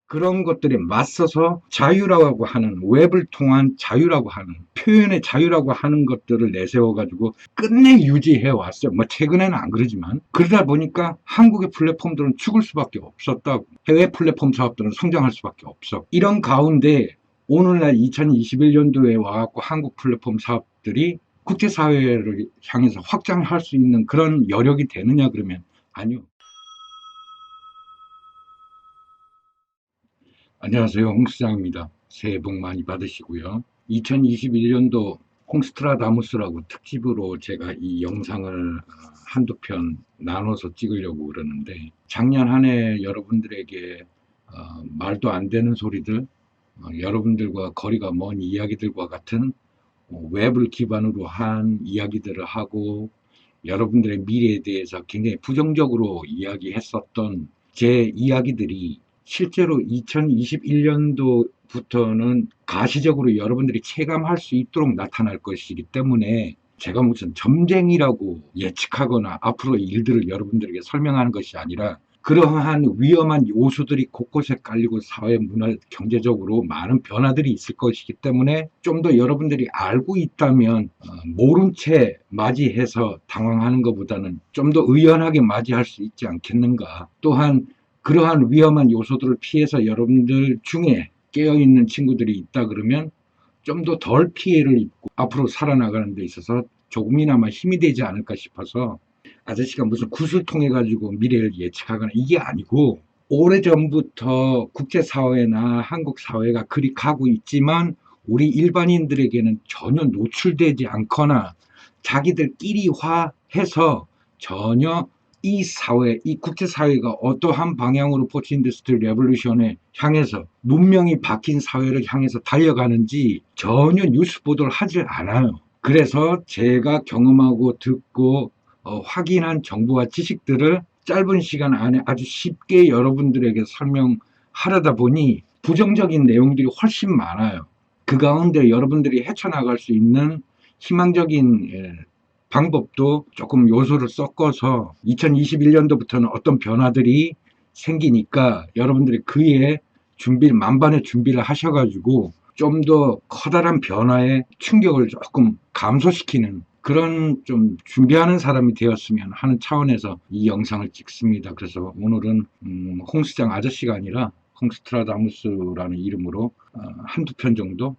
그런 것들에 맞서서 자유라고 하는, 웹을 통한 자유라고 하는, 표현의 자유라고 하는 것들을 내세워가지고 끝내 유지해 왔어요. 뭐 최근에는 안 그러지만. 그러다 보니까 한국의 플랫폼들은 죽을 수밖에 없었다고. 해외 플랫폼 사업들은 성장할 수밖에 없어. 이런 가운데 오늘날 2021년도에 와갖고 한국 플랫폼 사업들이 국제사회를 향해서 확장할 수 있는 그런 여력이 되느냐 그러면 아니요. 안녕하세요. 홍수장입니다. 새해 복 많이 받으시고요. 2021년도 홍스트라다무스라고 특집으로 제가 이 영상을 한두 편 나눠서 찍으려고 그러는데 작년 한 해 여러분들에게 말도 안 되는 소리들, 여러분들과 거리가 먼 이야기들과 같은 웹을 기반으로 한 이야기들을 하고 여러분들의 미래에 대해서 굉장히 부정적으로 이야기했었던 제 이야기들이 실제로 2021년도부터는 가시적으로 여러분들이 체감할 수 있도록 나타날 것이기 때문에 제가 무슨 점쟁이라고 예측하거나 앞으로 일들을 여러분들에게 설명하는 것이 아니라 그러한 위험한 요소들이 곳곳에 깔리고 사회, 문화, 경제적으로 많은 변화들이 있을 것이기 때문에 좀 더 여러분들이 알고 있다면 모른 채 맞이해서 당황하는 것보다는 좀 더 의연하게 맞이할 수 있지 않겠는가. 또한 그러한 위험한 요소들을 피해서 여러분들 중에 깨어있는 친구들이 있다 그러면 좀 더 덜 피해를 입고 앞으로 살아나가는 데 있어서 조금이나마 힘이 되지 않을까 싶어서 아저씨가 무슨 굿을 통해 가지고 미래를 예측하거나 이게 아니고 오래전부터 국제사회나 한국 사회가 그리 가고 있지만 우리 일반인들에게는 전혀 노출되지 않거나 자기들끼리화해서 전혀 이 사회, 이 국제사회가 어떠한 방향으로 포스 인더스트리 레볼루션에 향해서 문명이 바뀐 사회를 향해서 달려가는지 전혀 뉴스 보도를 하질 않아요. 그래서 제가 경험하고 듣고 확인한 정보와 지식들을 짧은 시간 안에 아주 쉽게 여러분들에게 설명하려다 보니 부정적인 내용들이 훨씬 많아요. 그 가운데 여러분들이 헤쳐나갈 수 있는 희망적인 방법도 조금 요소를 섞어서 2021년도부터는 어떤 변화들이 생기니까 여러분들이 그에 만반의 준비를 하셔가지고 좀 더 커다란 변화의 충격을 조금 감소시키는 그런 좀 준비하는 사람이 되었으면 하는 차원에서 이 영상을 찍습니다. 그래서 오늘은 홍수장 아저씨가 아니라 홍스트라다무스라는 이름으로 한두 편 정도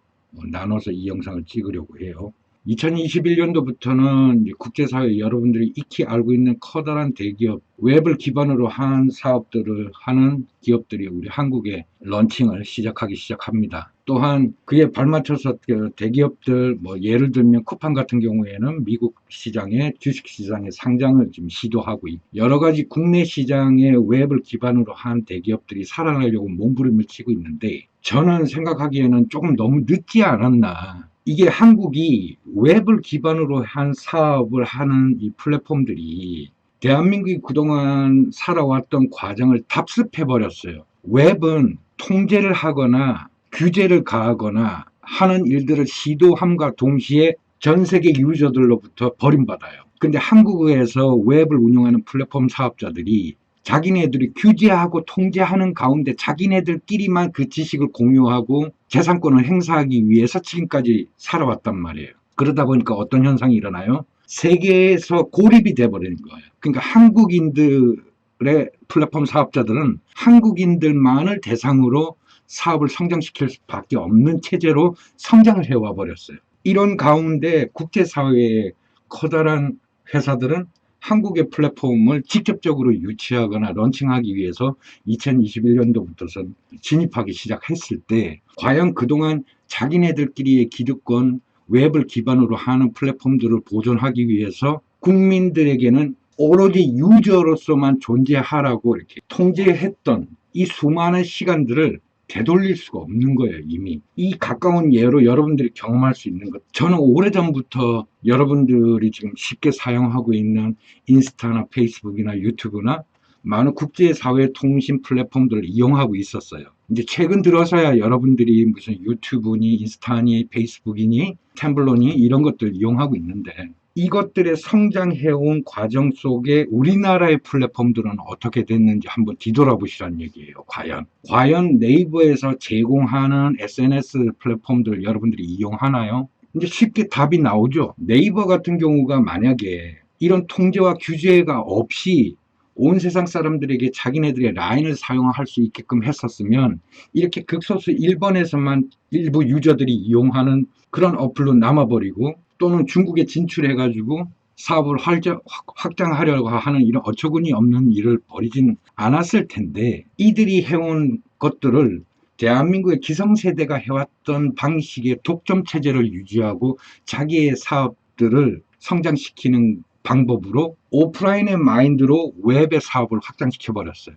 나눠서 이 영상을 찍으려고 해요. 2021년도부터는 국제사회 여러분들이 익히 알고 있는 커다란 대기업, 웹을 기반으로 한 사업들을 하는 기업들이 우리 한국에 런칭을 시작합니다. 또한 그에 발맞춰서 대기업들, 뭐 예를 들면 쿠팡 같은 경우에는 미국 시장에 주식시장에 상장을 지금 시도하고 여러 가지 국내 시장의 웹을 기반으로 한 대기업들이 살아나려고 몸부림을 치고 있는데 저는 생각하기에는 조금 너무 늦지 않았나. 이게 한국이 웹을 기반으로 한 사업을 하는 이 플랫폼들이 대한민국이 그동안 살아왔던 과정을 답습해버렸어요. 웹은 통제를 하거나 규제를 가하거나 하는 일들을 시도함과 동시에 전 세계 유저들로부터 버림받아요. 근데 한국에서 웹을 운영하는 플랫폼 사업자들이 자기네들이 규제하고 통제하는 가운데 자기네들끼리만 그 지식을 공유하고 재산권을 행사하기 위해서 지금까지 살아왔단 말이에요. 그러다 보니까 어떤 현상이 일어나요? 세계에서 고립이 돼버리는 거예요. 그러니까 한국인들의 플랫폼 사업자들은 한국인들만을 대상으로 사업을 성장시킬 수밖에 없는 체제로 성장을 해와 버렸어요. 이런 가운데 국제사회의 커다란 회사들은 한국의 플랫폼을 직접적으로 유치하거나 런칭하기 위해서 2021년도부터선 진입하기 시작했을 때 과연 그동안 자기네들끼리의 기득권, 웹을 기반으로 하는 플랫폼들을 보존하기 위해서 국민들에게는 오로지 유저로서만 존재하라고 이렇게 통제했던 이 수많은 시간들을 되돌릴 수가 없는 거예요. 이미 이 가까운 예로 여러분들이 경험할 수 있는 것, 저는 오래전부터 여러분들이 지금 쉽게 사용하고 있는 인스타나 페이스북이나 유튜브나 많은 국제사회 통신 플랫폼들을 이용하고 있었어요. 이제 최근 들어서야 여러분들이 무슨 유튜브니 인스타니 페이스북이니 템블러니 이런 것들 이용하고 있는데 이것들의 성장해온 과정 속에 우리나라의 플랫폼들은 어떻게 됐는지 한번 뒤돌아보시라는 얘기예요. 과연 네이버에서 제공하는 SNS 플랫폼들 여러분들이 이용하나요? 이제 쉽게 답이 나오죠. 네이버 같은 경우가 만약에 이런 통제와 규제가 없이 온 세상 사람들에게 자기네들의 라인을 사용할 수 있게끔 했었으면 이렇게 극소수 일본에서만 일부 유저들이 이용하는 그런 어플로 남아버리고, 또는 중국에 진출해가지고 사업을 확장하려고 하는 이런 어처구니 없는 일을 벌이지는 않았을 텐데, 이들이 해온 것들을 대한민국의 기성세대가 해왔던 방식의 독점 체제를 유지하고 자기의 사업들을 성장시키는 방법으로 오프라인의 마인드로 웹의 사업을 확장시켜 버렸어요.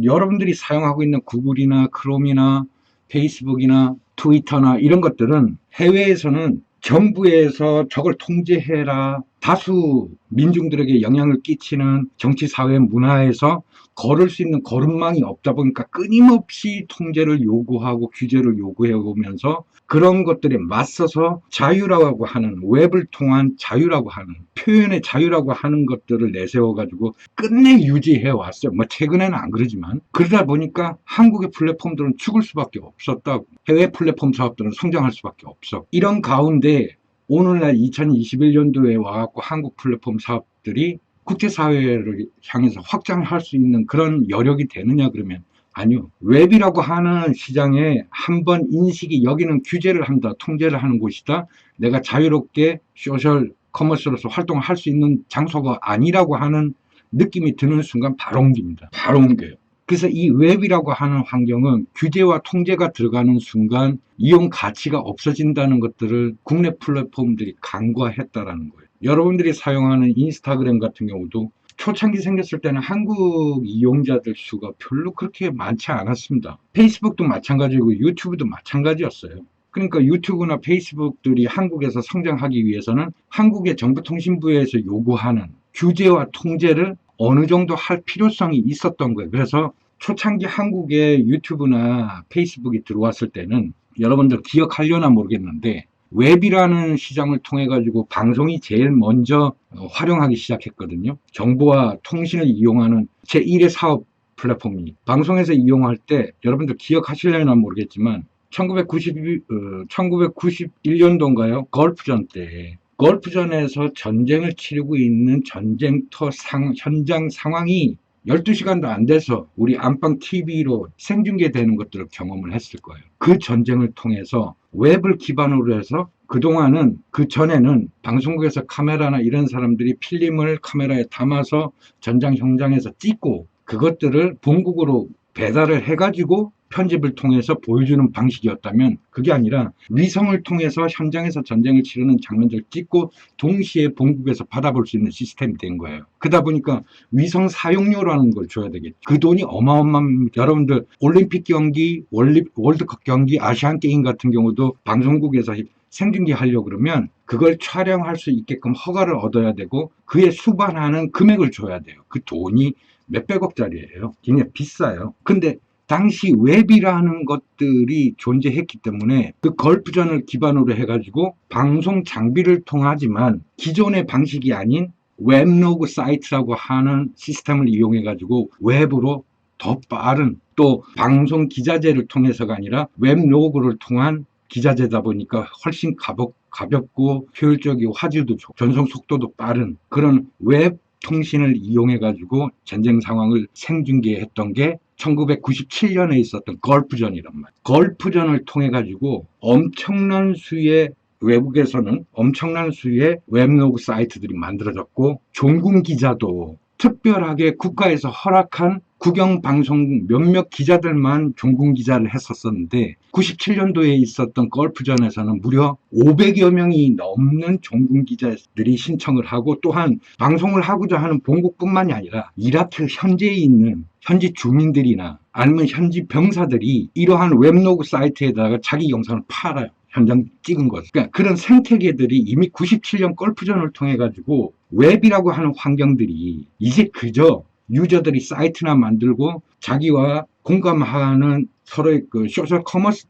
여러분들이 사용하고 있는 구글이나 크롬이나 페이스북이나 트위터나 이런 것들은 해외에서는 정부에서 저걸 통제해라, 다수 민중들에게 영향을 끼치는 정치, 사회, 문화에서 걸을 수 있는 걸음망이 없다 보니까 끊임없이 통제를 요구하고 규제를 요구해 오면서 그런 것들에 맞서서 자유라고 하는, 웹을 통한 자유라고 하는, 표현의 자유라고 하는 것들을 내세워가지고 끝내 유지해 왔어요. 뭐 최근에는 안 그러지만. 그러다 보니까 한국의 플랫폼들은 죽을 수밖에 없었다고, 해외 플랫폼 사업들은 성장할 수밖에 없어. 이런 가운데 오늘날 2021년도에 와갖고 한국 플랫폼 사업들이 국제사회를 향해서 확장할 수 있는 그런 여력이 되느냐 그러면 아니요. 웹이라고 하는 시장에 한번 인식이, 여기는 규제를 한다, 통제를 하는 곳이다, 내가 자유롭게 소셜 커머스로서 활동을 할 수 있는 장소가 아니라고 하는 느낌이 드는 순간 바로 옮깁니다. 바로 옮겨요. 그래서 이 웹이라고 하는 환경은 규제와 통제가 들어가는 순간 이용 가치가 없어진다는 것들을 국내 플랫폼들이 간과했다라는 거예요. 여러분들이 사용하는 인스타그램 같은 경우도 초창기 생겼을 때는 한국 이용자들 수가 별로 그렇게 많지 않았습니다. 페이스북도 마찬가지고 유튜브도 마찬가지였어요. 그러니까 유튜브나 페이스북들이 한국에서 성장하기 위해서는 한국의 정보통신부에서 요구하는 규제와 통제를 어느 정도 할 필요성이 있었던 거예요. 그래서 초창기 한국에 유튜브나 페이스북이 들어왔을 때는 여러분들 기억하려나 모르겠는데, 웹이라는 시장을 통해 가지고 방송이 제일 먼저 활용하기 시작했거든요. 정보와 통신을 이용하는 제1의 사업 플랫폼이, 방송에서 이용할 때 여러분들 기억하실려나 모르겠지만 1991년도인가요? 걸프전 때, 걸프전에서 전쟁을 치르고 있는 전쟁터 현장 상황이 12시간도 안 돼서 우리 안방 TV로 생중계되는 것들을 경험을 했을 거예요. 그 전쟁을 통해서 웹을 기반으로 해서, 그동안은, 그 전에는 방송국에서 카메라나 이런 사람들이 필름을 카메라에 담아서 전장 현장에서 찍고 그것들을 본국으로 배달을 해가지고 편집을 통해서 보여주는 방식이었다면, 그게 아니라 위성을 통해서 현장에서 전쟁을 치르는 장면들을 찍고 동시에 본국에서 받아볼 수 있는 시스템이 된 거예요. 그러다 보니까 위성 사용료라는 걸 줘야 되겠죠. 그 돈이 어마어마합니다. 여러분들 올림픽 경기, 월드컵 경기, 아시안 게임 같은 경우도 방송국에서 생중계 하려고 그러면 그걸 촬영할 수 있게끔 허가를 얻어야 되고 그에 수반하는 금액을 줘야 돼요. 그 돈이 몇백억짜리예요. 굉장히 비싸요. 근데 당시 웹이라는 것들이 존재했기 때문에 그 걸프전을 기반으로 해가지고 방송 장비를 통하지만 기존의 방식이 아닌 웹로그 사이트라고 하는 시스템을 이용해가지고 웹으로 더 빠른, 또 방송 기자재를 통해서가 아니라 웹로그를 통한 기자재다 보니까 훨씬 가볍고 효율적이고 화질도 좋고 전송 속도도 빠른 그런 웹 통신을 이용해가지고 전쟁 상황을 생중계했던 게 1997년에 있었던 걸프전이란 말이에요. 걸프전을 통해가지고 엄청난 수의, 외국에서는 엄청난 수의 웹로그 사이트들이 만들어졌고, 종군 기자도 특별하게 국가에서 허락한 국영방송 몇몇 기자들만 종군 기자를 했었었는데 97년도에 있었던 걸프전에서는 무려 500여 명이 넘는 종군 기자들이 신청을 하고, 또한 방송을 하고자 하는 본국뿐만이 아니라 이라크 현지에 있는 현지 주민들이나 아니면 현지 병사들이 이러한 웹로그 사이트에다가 자기 영상을 팔아요. 현장 찍은 것. 그러니까 그런 생태계들이 이미 97년 걸프전을 통해 가지고 웹이라고 하는 환경들이 이제 그저 유저들이 사이트나 만들고 자기와 공감하는 서로의 그 소셜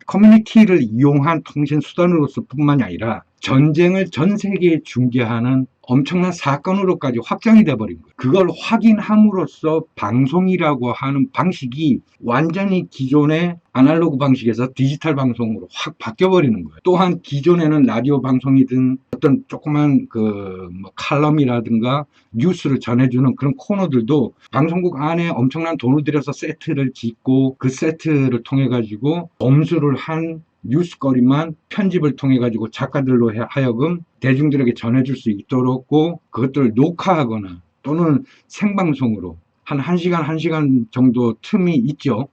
커뮤니티를 이용한 통신 수단으로서 뿐만이 아니라 전쟁을 전 세계에 중계하는 엄청난 사건으로까지 확장이 돼버린 거예요. 그걸 확인함으로써 방송이라고 하는 방식이 완전히 기존의 아날로그 방식에서 디지털 방송으로 확 바뀌어버리는 거예요. 또한 기존에는 라디오 방송이든 어떤 조그만 칼럼이라든가 뉴스를 전해주는 그런 코너들도 방송국 안에 엄청난 돈을 들여서 세트를 짓고 그 세트를 통해 가지고 엄수를 한 뉴스거리만 편집을 통해 가지고 작가들로 하여금 대중들에게 전해줄 수 있도록 그것들을 녹화하거나 또는 생방송으로 한 1시간, 1시간 정도 틈이 있죠.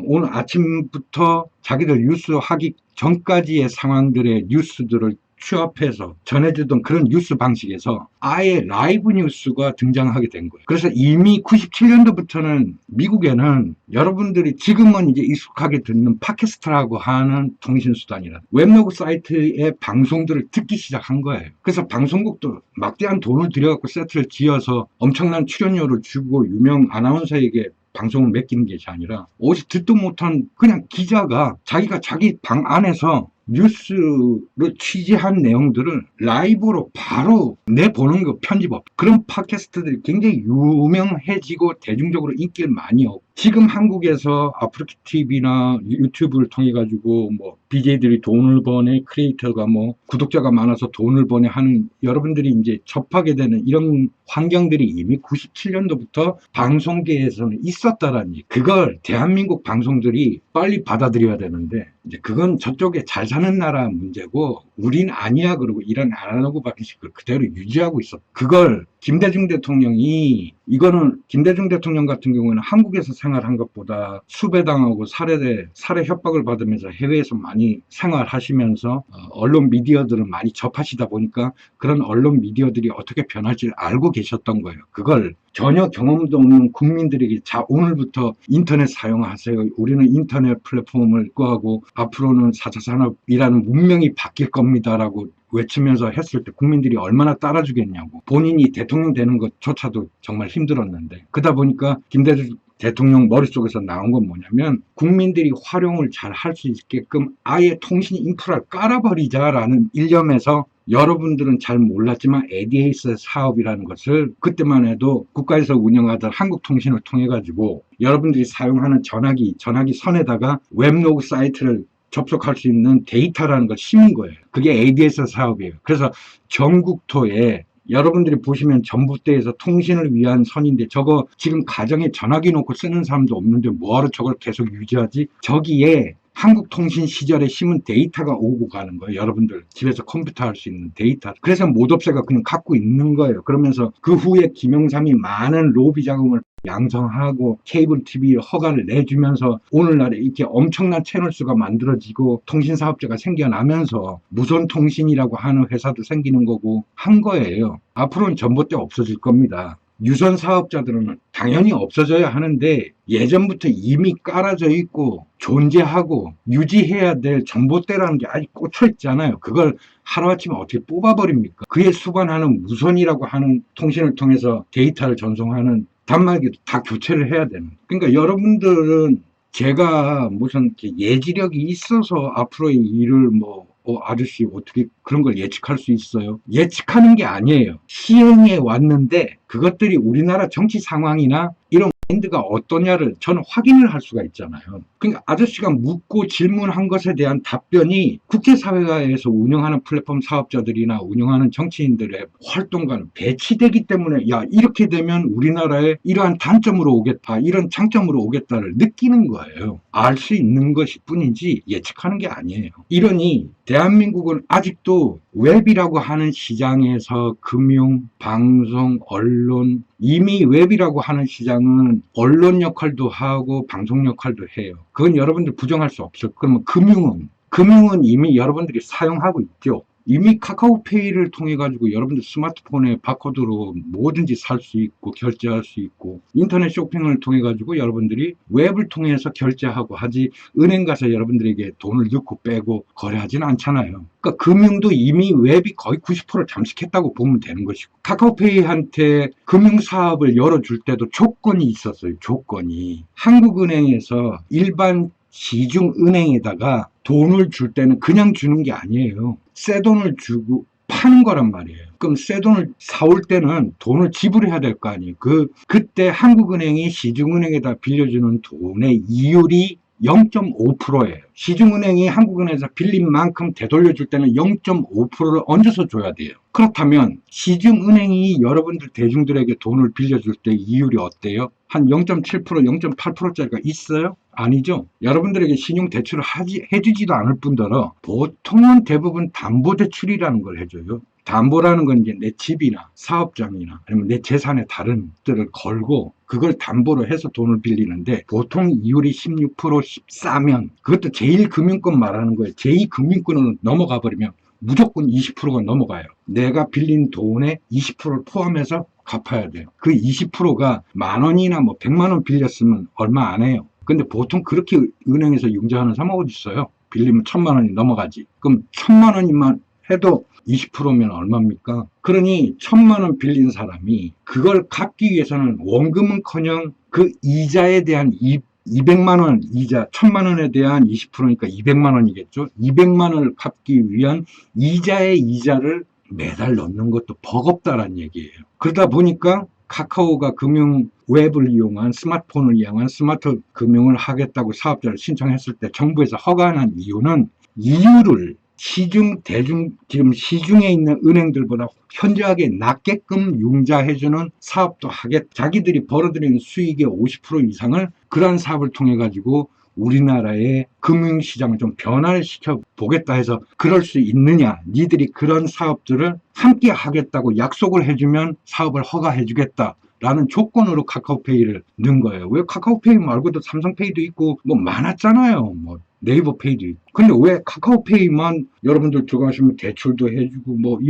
오늘 아침부터 자기들 뉴스 하기 전까지의 상황들의 뉴스들을 취합해서 전해주던 그런 뉴스 방식에서 아예 라이브 뉴스가 등장하게 된 거예요. 그래서 이미 97년도부터는 미국에는 여러분들이 지금은 이제 익숙하게 듣는 팟캐스트라고 하는 통신수단이라 웹로그 사이트의 방송들을 듣기 시작한 거예요. 그래서 방송국도 막대한 돈을 들여갖고 세트를 지어서 엄청난 출연료를 주고 유명 아나운서에게 방송을 맡기는 것이 아니라 오직 듣도 못한 그냥 기자가 자기가 자기 방 안에서 뉴스를 취재한 내용들을 라이브로 바로 내보는 거 편집 없. 그런 팟캐스트들이 굉장히 유명해지고 대중적으로 인기를 많이 얻고 지금 한국에서 아프리카 TV나 유튜브를 통해 가지고 BJ들이 돈을 버네, 크리에이터가 구독자가 많아서 돈을 버네 하는 여러분들이 이제 접하게 되는 이런 환경들이 이미 97년도부터 방송계에서는 있었다라는 얘기. 그걸 대한민국 방송들이 빨리 받아들여야 되는데 이제 그건 저쪽에 잘 사는 나라 문제고 우린 아니야 그러고 이런 아날로그 방식을 그대로 유지하고 있어. 그걸 김대중 대통령이 이거는 김대중 대통령 같은 경우에는 한국에서 생활한 것보다 수배당하고 살해 협박을 받으면서 해외에서 많이 생활하시면서 언론 미디어들을 많이 접하시다 보니까 그런 언론 미디어들이 어떻게 변할지 알고 계셨던 거예요. 그걸 전혀 경험도 없는 국민들에게 자 오늘부터 인터넷 사용하세요. 우리는 인터넷 플랫폼을 구하고 앞으로는 4차 산업이라는 문명이 바뀔 겁니다라고 외치면서 했을 때 국민들이 얼마나 따라주겠냐고. 본인이 대통령 되는 것조차도 정말 힘들었는데 그러다 보니까 김대중 대통령 머릿속에서 나온 건 뭐냐면 국민들이 활용을 잘 할 수 있게끔 아예 통신 인프라를 깔아버리자라는 일념에서 여러분들은 잘 몰랐지만 ADAS 사업이라는 것을 그때만 해도 국가에서 운영하던 한국통신을 통해 가지고 여러분들이 사용하는 전화기 선에다가 웹로그 사이트를 접속할 수 있는 데이터라는 걸 심은 거예요. 그게 ADS 사업이에요. 그래서 전국토에 여러분들이 보시면 전봇대에서 통신을 위한 선인데 저거 지금 가정에 전화기 놓고 쓰는 사람도 없는데 뭐하러 저걸 계속 유지하지? 저기에 한국통신 시절에 심은 데이터가 오고 가는 거예요. 여러분들 집에서 컴퓨터 할 수 있는 데이터. 그래서 못업체가 그냥 갖고 있는 거예요. 그러면서 그 후에 김영삼이 많은 로비 자금을 양성하고 케이블 TV 허가를 내주면서 오늘날에 이렇게 엄청난 채널 수가 만들어지고 통신사업자가 생겨나면서 무선통신이라고 하는 회사도 생기는 거고 한 거예요. 앞으로는 전봇대 없어질 겁니다. 유선 사업자들은 당연히 없어져야 하는데 예전부터 이미 깔아져 있고 존재하고 유지해야 될 전봇대라는 게 아직 꽂혀 있잖아요. 그걸 하루아침에 어떻게 뽑아버립니까? 그에 수반하는 무선이라고 하는 통신을 통해서 데이터를 전송하는 단말기도 다 교체를 해야 되는. 그러니까 여러분들은 제가 무슨 예지력이 있어서 앞으로의 일을 아저씨 어떻게 그런 걸 예측할 수 있어요? 예측하는 게 아니에요. 시행해 왔는데 그것들이 우리나라 정치 상황이나 이런 트렌드가 어떠냐를 저는 확인을 할 수가 있잖아요. 그러니까 아저씨가 묻고 질문한 것에 대한 답변이 국제사회에서 운영하는 플랫폼 사업자들이나 운영하는 정치인들의 활동과는 배치되기 때문에 야 이렇게 되면 우리나라에 이러한 단점으로 오겠다 이런 장점으로 오겠다를 느끼는 거예요. 알 수 있는 것일 뿐이지 예측하는 게 아니에요. 이러니 대한민국은 아직도 웹이라고 하는 시장에서 금융, 방송, 언론 이미 웹이라고 하는 시장은 언론 역할도 하고 방송 역할도 해요. 그건 여러분들 부정할 수 없어요. 그러면 금융은 이미 여러분들이 사용하고 있죠. 이미 카카오페이를 통해 가지고 여러분들 스마트폰에 바코드로 뭐든지 살 수 있고 결제할 수 있고 인터넷 쇼핑을 통해 가지고 여러분들이 웹을 통해서 결제하고 하지 은행 가서 여러분들에게 돈을 넣고 빼고 거래하지는 않잖아요. 그러니까 금융도 이미 웹이 거의 90% 잠식했다고 보면 되는 것이고 카카오페이한테 금융사업을 열어줄 때도 조건이 있었어요. 조건이 한국은행에서 일반 시중은행에다가 돈을 줄 때는 그냥 주는 게 아니에요. 새 돈을 주고 파는 거란 말이에요. 그럼 새 돈을 사올 때는 돈을 지불해야 될 거 아니에요. 그때 한국은행이 시중은행에다 빌려주는 돈의 이율이 0.5%예요. 시중은행이 한국은행에서 빌린 만큼 되돌려줄 때는 0.5%를 얹어서 줘야 돼요. 그렇다면 시중은행이 여러분들 대중들에게 돈을 빌려줄 때 이율이 어때요? 한 0.7%, 0.8%짜리가 있어요? 아니죠. 여러분들에게 신용대출을 해주지도 않을 뿐더러 보통은 대부분 담보대출이라는 걸 해줘요. 담보라는 건 이제 내 집이나 사업장이나 아니면 내 재산의 다른 것들을 걸고 그걸 담보로 해서 돈을 빌리는데 보통 이율이 16%, 14면 그것도 제1금융권 말하는 거예요. 제2금융권으로 넘어가 버리면 무조건 20%가 넘어가요. 내가 빌린 돈의 20%를 포함해서 갚아야 돼요. 그 20%가 만 원이나 뭐 100만 원 빌렸으면 얼마 안 해요. 근데 보통 그렇게 은행에서 융자하는 사람 어디 있어요? 빌리면 1000만 원이 넘어가지. 그럼 1000만 원이만 해도 20%면 얼마입니까? 그러니 1000만 원 빌린 사람이 그걸 갚기 위해서는 원금은커녕 그 이자에 대한 200만 원 이자, 1000만 원에 대한 20%니까 200만 원이겠죠? 200만 원을 갚기 위한 이자의 이자를 매달 넣는 것도 버겁다라는 얘기예요. 그러다 보니까 카카오가 금융 웹을 이용한 스마트폰을 이용한 스마트 금융을 하겠다고 사업자를 신청했을 때 정부에서 허가한 이유는 이율을 지금 시중에 있는 은행들보다 현저하게 낮게끔 융자해주는 사업도 자기들이 벌어들이는 수익의 50% 이상을 그러한 사업을 통해 가지고 우리나라의 금융시장을 좀 변화를 시켜 보겠다 해서 그럴 수 있느냐, 니들이 그런 사업들을 함께 하겠다고 약속을 해주면 사업을 허가해 주겠다 라는 조건으로 카카오페이를 넣은 거예요. 왜 카카오페이 말고도 삼성페이도 있고 뭐 많았잖아요. 뭐 네이버 페이도 있고. 근데 왜 카카오페이만 여러분들 들어가시면 대출도 해주고 뭐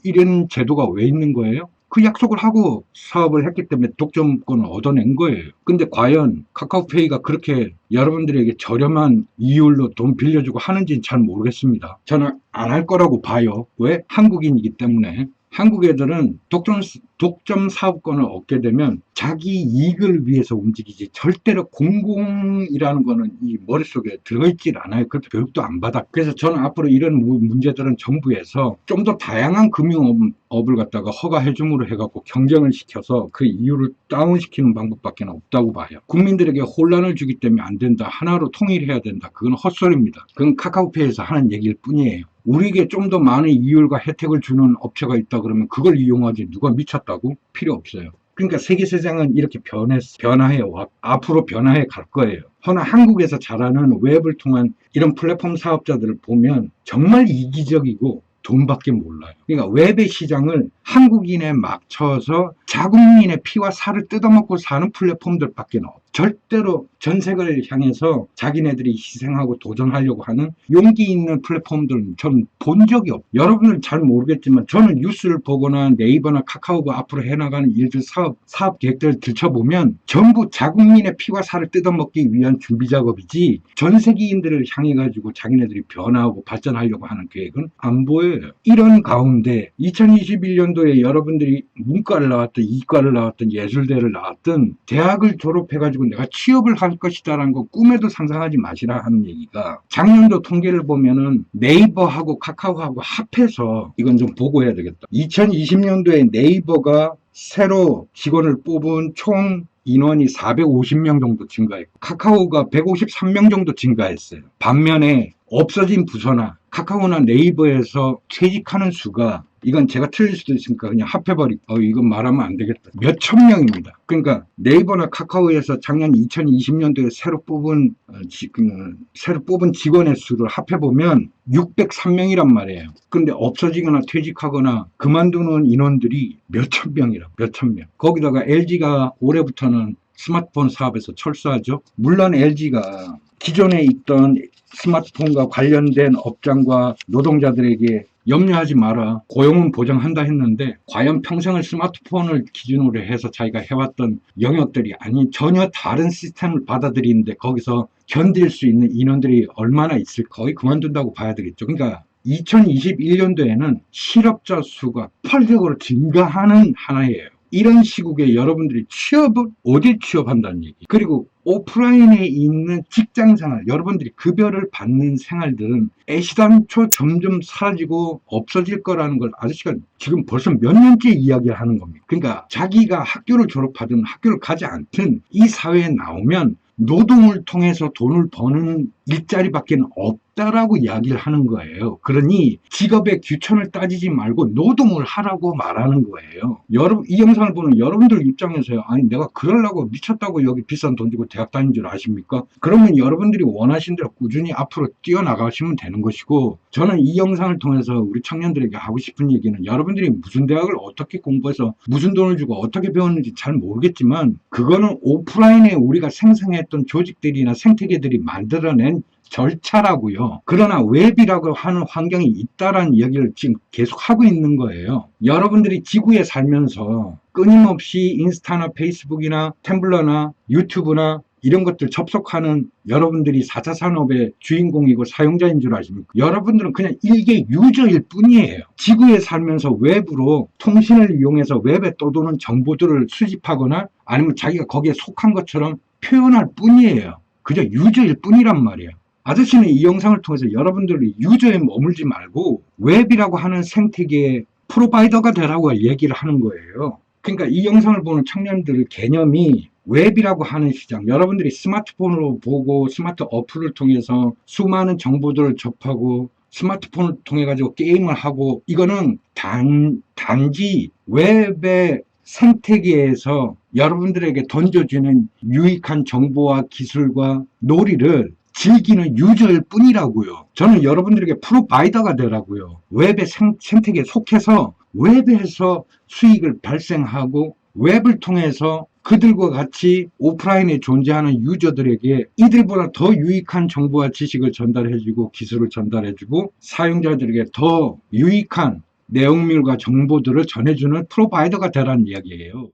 이런 제도가 왜 있는 거예요? 그 약속을 하고 사업을 했기 때문에 독점권을 얻어낸 거예요. 근데 과연 카카오페이가 그렇게 여러분들에게 저렴한 이율로 돈 빌려주고 하는지는 잘 모르겠습니다. 저는 안 할 거라고 봐요. 왜? 한국인이기 때문에. 한국 애들은 독점 사업권을 얻게 되면 자기 이익을 위해서 움직이지 절대로 공공이라는 거는 이 머릿속에 들어있질 않아요. 그렇게 교육도 안 받아. 그래서 저는 앞으로 이런 문제들은 정부에서 좀 더 다양한 금융업을 갖다가 허가해줌으로 해갖고 경쟁을 시켜서 그 이율을 다운시키는 방법밖에 없다고 봐요. 국민들에게 혼란을 주기 때문에 안 된다. 하나로 통일해야 된다. 그건 헛소리입니다. 그건 카카오페이에서 하는 얘기일 뿐이에요. 우리에게 좀 더 많은 이율과 혜택을 주는 업체가 있다 그러면 그걸 이용하지 누가 미쳤다고? 필요 없어요. 그러니까 세계시장은 이렇게 변화해 와 앞으로 변화해 갈 거예요. 허나 한국에서 잘하는 웹을 통한 이런 플랫폼 사업자들을 보면 정말 이기적이고 돈밖에 몰라요. 그러니까 웹의 시장을 한국인에 맞춰서 자국민의 피와 살을 뜯어먹고 사는 플랫폼들밖에 없어요. 절대로 전 세계를 향해서 자기네들이 희생하고 도전하려고 하는 용기 있는 플랫폼들은 전 본 적이 없어요. 여러분은 잘 모르겠지만 저는 뉴스를 보거나 네이버나 카카오가 앞으로 해나가는 일들 사업 계획들을 들춰보면 전부 자국민의 피와 살을 뜯어먹기 위한 준비 작업이지 전 세계인들을 향해 가지고 자기네들이 변화하고 발전하려고 하는 계획은 안 보여요. 이런 가운데 2021년도에 여러분들이 문과를 나왔든 이과를 나왔든 예술대를 나왔든 대학을 졸업해가지고 내가 취업을 할 것이다라는 거 꿈에도 상상하지 마시라 하는 얘기가 작년도 통계를 보면은 네이버하고 카카오하고 합해서 이건 좀 보고 해야 되겠다. 2020년도에 네이버가 새로 직원을 뽑은 총 인원이 450명 정도 증가했고 카카오가 153명 정도 증가했어요. 반면에 없어진 부서나 카카오나 네이버에서 퇴직하는 수가 이건 제가 틀릴 수도 있으니까 그냥 합해버리고 이건 말하면 안 되겠다. 몇천 명입니다. 그러니까 네이버나 카카오에서 작년 2020년도에 새로 뽑은 직원의 수를 합해보면 603명이란 말이에요. 근데 없어지거나 퇴직하거나 그만두는 인원들이 몇천 명이라 몇천 명. 거기다가 LG가 올해부터는 스마트폰 사업에서 철수하죠. 물론 LG가 기존에 있던 스마트폰과 관련된 업장과 노동자들에게 염려하지 마라. 고용은 보장한다 했는데 과연 평생을 스마트폰을 기준으로 해서 자기가 해왔던 영역들이 아닌 전혀 다른 시스템을 받아들이는데 거기서 견딜 수 있는 인원들이 얼마나 있을까? 거의 그만둔다고 봐야 되겠죠. 그러니까 2021년도에는 실업자 수가 폭발적으로 증가하는 하나예요. 이런 시국에 여러분들이 취업을 어디 취업한다는 얘기. 그리고 오프라인에 있는 직장생활, 여러분들이 급여를 받는 생활들은 애시당초 점점 사라지고 없어질 거라는 걸 아저씨가 지금 벌써 몇 년째 이야기를 하는 겁니다. 그러니까 자기가 학교를 졸업하든 학교를 가지 않든 이 사회에 나오면 노동을 통해서 돈을 버는 일자리밖에 없다라고 이야기를 하는 거예요. 그러니 직업의 규천을 따지지 말고 노동을 하라고 말하는 거예요. 여러분, 이 영상을 보는 여러분들 입장에서요. 아니, 내가 그러려고 미쳤다고 여기 비싼 돈 주고 대학 다닌 줄 아십니까? 그러면 여러분들이 원하신 대로 꾸준히 앞으로 뛰어나가시면 되는 것이고, 저는 이 영상을 통해서 우리 청년들에게 하고 싶은 얘기는 여러분들이 무슨 대학을 어떻게 공부해서 무슨 돈을 주고 어떻게 배웠는지 잘 모르겠지만 그거는 오프라인에 우리가 생성했던 조직들이나 생태계들이 만들어낸 절차라고요. 그러나 웹이라고 하는 환경이 있다라는 이야기를 지금 계속 하고 있는 거예요. 여러분들이 지구에 살면서 끊임없이 인스타나 페이스북이나 텀블러나 유튜브나 이런 것들 접속하는 여러분들이 4차 산업의 주인공이고 사용자인 줄 아십니까? 여러분들은 그냥 일개 유저일 뿐이에요. 지구에 살면서 웹으로 통신을 이용해서 웹에 떠도는 정보들을 수집하거나 아니면 자기가 거기에 속한 것처럼 표현할 뿐이에요. 그저 유저일 뿐이란 말이에요. 아저씨는 이 영상을 통해서 여러분들이 유저에 머물지 말고 웹이라고 하는 생태계의 프로바이더가 되라고 얘기를 하는 거예요. 그러니까 이 영상을 보는 청년들 개념이 웹이라고 하는 시장, 여러분들이 스마트폰으로 보고 스마트 어플을 통해서 수많은 정보들을 접하고 스마트폰을 통해 가지고 게임을 하고, 이거는 단지 웹의 생태계에서 여러분들에게 던져주는 유익한 정보와 기술과 놀이를 즐기는 유저일 뿐이라고요. 저는 여러분들에게 프로바이더가 되라고요. 웹의 생태계에 속해서 웹에서 수익을 발생하고 웹을 통해서 그들과 같이 오프라인에 존재하는 유저들에게 이들보다 더 유익한 정보와 지식을 전달해주고 기술을 전달해주고 사용자들에게 더 유익한 내용물과 정보들을 전해주는 프로바이더가 되라는 이야기예요.